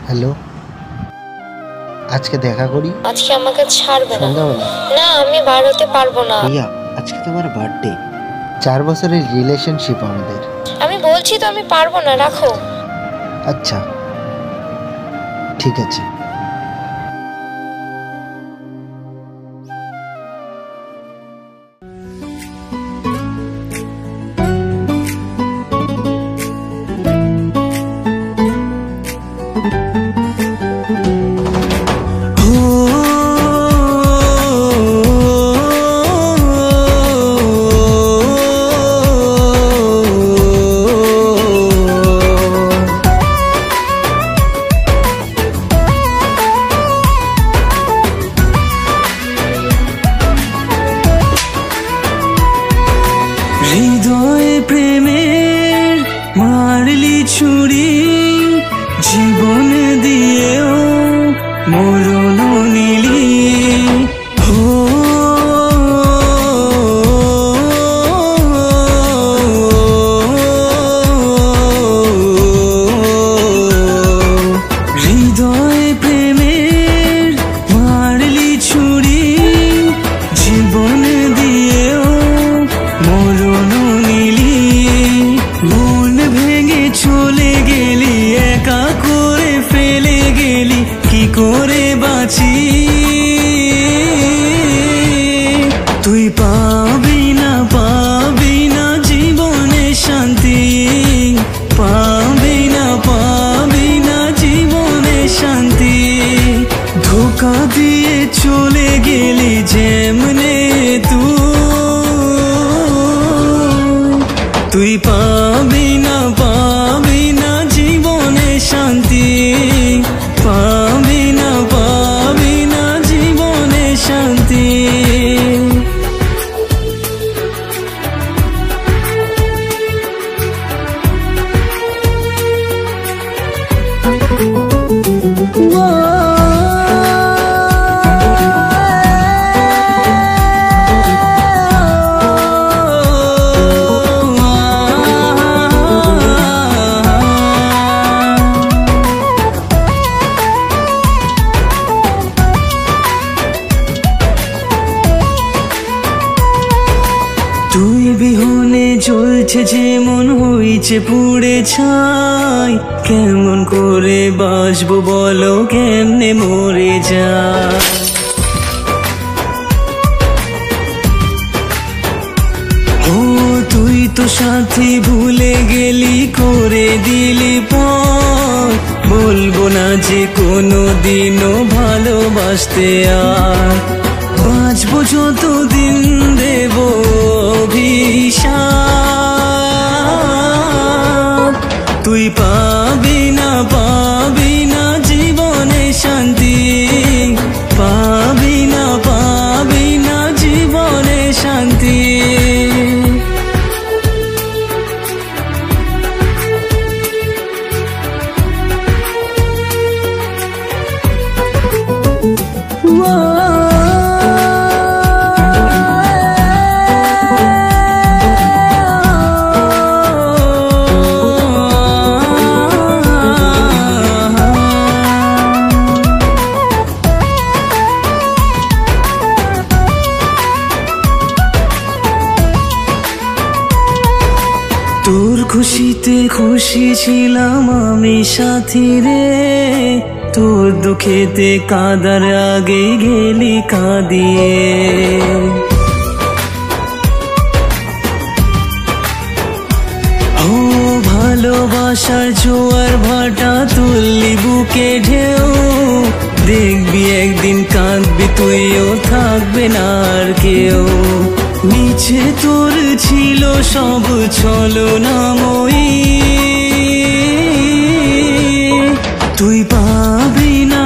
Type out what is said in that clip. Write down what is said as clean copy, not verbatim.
Hello, আজকে দেখা করি। আজকে আমাকে ছাড়বে না। সন্ধ্যাবেলা? না, আমি বার হতে পারবো না। ভাইয়া, আজকে তোমার বার্থডে। 4 বছরের রিলেশনশিপ আমাদের। আমি বলছি তো আমি পারবো না, রাখো। আচ্ছা, ঠিক আছে। হৃদয়ে প্রেমের মারলি ছুরি, জীবন দিয়েও মরণ নিলি। হৃদয়ে প্রেমের মারলি ছুরি, জীবন দিয়েও মরণ নিলি। মন ভেঙে চলে গেলি, একা করে ফেলে গেলি, কি করে বাঁচি? তুই পাবি না জীবনে শান্তি, পাবি না জীবনে শান্তি। ধোঁকা দিয়ে চলে গেলি যেমনে তুই পাবি না জীবনে শান্তি, পাবি না জীবনে শান্তি। তুই বিহনে জ্বলছে যেমন হইছে পুড়ে ছাই, কেমন করে বাসবো বলো, কেমনে মরে যায়। ও তুই তো সাথী ভুলে গেলি, করে দিলি পর। বলবো না যে কোনো দিনও ভালোবাসতে আর, বাঁচবো যতদিন দেব অভিশাপ। তুই পাবি না জীবনে শান্তি, পাবি না জীবনে শান্তি। তোর খুশিতে খুশি ছিলাম আমি সাথী রে, তোর দুঃখেতে কাঁদার আগে গেলি কাঁদিয়ে। ও ভালোবাসার জোয়ার ভাটা তুললি বুকে ঢেউ, দেখবি একদিন কাঁদবি তুইও, থাকবে না আর কেউ। নিচে তোর ছিল সব ছলনাময়ী, তুই পাবি না